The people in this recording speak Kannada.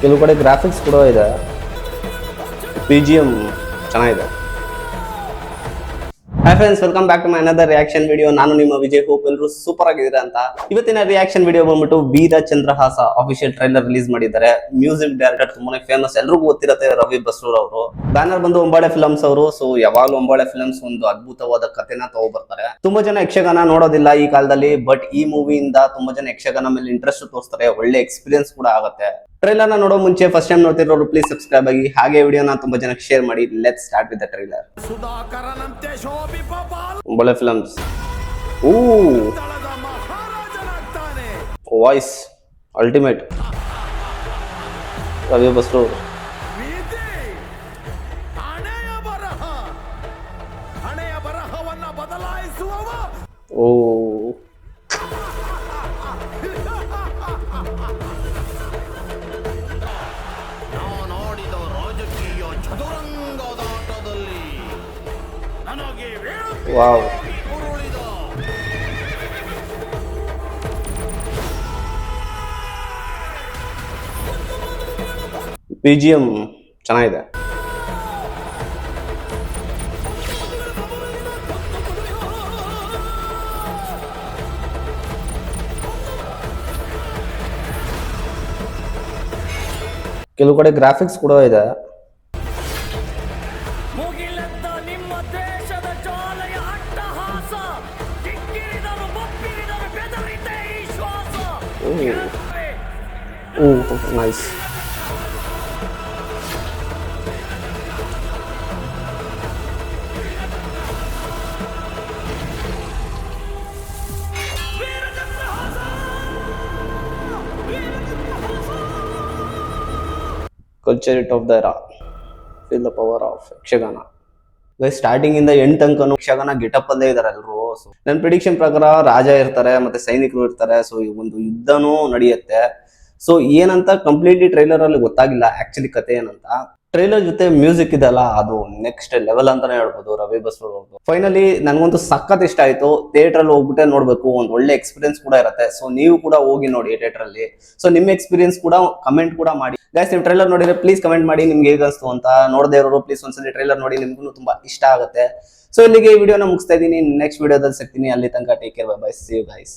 ಕೆಲವು ಕಡೆ ಗ್ರಾಫಿಕ್ಸ್ ಕೂಡ ಇದೆ, BGM ಚೆನ್ನಾಗಿದೆ. Hi friends, welcome back to my another reaction video. ನಾನು ನಿಮ್ಮ ವಿಜಯ್ ಹೋಪ್. ಎಲ್ಲರೂ ಸೂಪರ್ ಆಗಿದ್ದೀರಾ ಅಂತ. ಇವತ್ತಿನ ರಿಯಾಕ್ಷನ್ ವಿಡಿಯೋ ಬಂದ್ಬಿಟ್ಟು ವೀರ ಚಂದ್ರಹಾಸ ಅಫಿಷಿಯಲ್ ಟ್ರೈಲರ್ ರಿಲೀಸ್ ಮಾಡಿದ್ದಾರೆ. ಮ್ಯೂಸಿಕ್ ಡೈರೆಕ್ಟರ್ ತುಂಬಾನೇ ಫೇಮಸ್, ಎಲ್ರಿಗೂ ಗೊತ್ತಿರುತ್ತೆ, ರವಿ ಬಸ್ರೂರ್ ಅವರು. ಬ್ಯಾನರ್ ಬಂದು ಒಂಬಾಳೆ ಫಿಲ್ಮ್ಸ್ ಅವರು. ಸೊ ಯಾವಾಗಲೂ ಒಂಬಾಳೆ ಫಿಲ್ಮ್ಸ್ ಒಂದು ಅದ್ಭುತವಾದ ಕಥೆನ ತಗೋಬರ್ತಾರೆ. ತುಂಬಾ ಜನ ಯಕ್ಷಗಾನ ನೋಡೋದಿಲ್ಲ ಈ ಕಾಲದಲ್ಲಿ, ಬಟ್ ಈ ಮೂವಿಯಿಂದ ತುಂಬಾ ಜನ ಯಕ್ಷಗಾನ ಮೇಲೆ ಇಂಟ್ರೆಸ್ಟ್ ತೋರಿಸ್ತಾರೆ. ಒಳ್ಳೆ ಎಕ್ಸ್ಪೀರಿಯನ್ಸ್ ಕೂಡ ಆಗುತ್ತೆ. ಟ್ರೈಲರ್ ನ ನೋಡೋ ಮುಂಚೆ ಫಸ್ಟ್ ಟೈಮ್ ನೋಡ್ತಿರೋರು ಪ್ಲೀಸ್ ಸಬ್ಸ್ಕ್ರೈಬ್ ಆಗಿ, ಹಾಗೆ ವಿಡಿಯೋನ ತುಂಬಾ ಜನಕ್ಕೆ ಶೇರ್ ಮಾಡಿ. Let's start with the trailer. Hombale films. Voice ultimate. Ravi Basrur. Oh wow. BGM ಚೆನ್ನಾಗಿದೆ. ಕೆಲವು ಕಡೆ ಗ್ರಾಫಿಕ್ಸ್ ಕೂಡ ಇದೆ. Nice. Culture it of the era. Feel the power of Yakshagana. Starting ಇಂದ ಎಂಡ್ ತನಕ ಯಕ್ಷಗಾನ ಗೆಟಪ್ ಅಲ್ಲೇ ಇದಾರೆ ಎಲ್ರು. ನನ್ನ ಪ್ರಿಡಿಕ್ಷನ್ ಪ್ರಕಾರ ರಾಜ ಇರ್ತಾರೆ, ಮತ್ತೆ ಸೈನಿಕರು ಇರ್ತಾರೆ. ಸೊ ಈ ಒಂದು ಯುದ್ಧನೂ ನಡೆಯುತ್ತೆ. ಸೊ ಏನಂತ ಕಂಪ್ಲೀಟ್ಲಿ ಟ್ರೈಲರ್ ಅಲ್ಲಿ ಗೊತ್ತಾಗಿಲ್ಲ ಆಕ್ಚುಲಿ ಕತೆ ಏನಂತ. ಟ್ರೈಲರ್ ಜೊತೆ ಮ್ಯೂಸಿಕ್ ಇದೆಲ್ಲ, ಅದು ನೆಕ್ಸ್ಟ್ ಲೆವೆಲ್ ಅಂತಾನೆ ಹೇಳ್ಬೋದು. ರವಿ ಬಸ್ರೂರ್ ಅವ್ರದ್ದು ಫೈನಲಿ ನನಗಂತೂ ಸಖತ್ ಇಷ್ಟ ಆಯ್ತು. ಥಿಯೇಟರ್ ಅಲ್ಲಿ ಹೋಗ್ಬಿಟ್ಟೆ ನೋಡ್ಬೇಕು, ಒಂದು ಒಳ್ಳೆ ಎಕ್ಸ್ಪೀರಿಯನ್ಸ್ ಕೂಡ ಇರುತ್ತೆ. ಸೊ ನೀವು ಕೂಡ ಹೋಗಿ ನೋಡಿ ಥಿಯೇಟರ್ ಅಲ್ಲಿ. ಸೊ ನಿಮ್ಮ ಎಕ್ಸ್ಪೀರಿಯನ್ಸ್ ಕೂಡ ಕಮೆಂಟ್ ಕೂಡ ಮಾಡಿ. ಗೈಸ್, ನೀವು ಟ್ರೈಲರ್ ನೋಡಿದ್ರೆ ಪ್ಲೀಸ್ ಕಮೆಂಟ್ ಮಾಡಿ ನಿಮ್ಗೆ ಹೇಗೆ ಅನಿಸ್ತು ಅಂತ. ನೋಡದೇ ಇರೋರು ಪ್ಲೀಸ್ ಒಂದ್ಸಲಿ ಟ್ರೈಲರ್ ನೋಡಿ, ನಿಮ್ಗೂ ತುಂಬಾ ಇಷ್ಟ ಆಗುತ್ತೆ. ಸೊ ಇಲ್ಲಿಗೆ ಈ ವಿಡಿಯೋನ ಮುಗಿಸ್ತಾ ಇದ್ದೀನಿ. ನೆಕ್ಸ್ಟ್ ವಿಡಿಯೋದಲ್ಲಿ ಸಿಗ್ತೀನಿ. ಅಲ್ಲಿ ತನಕ take care, bye bye, see you guys.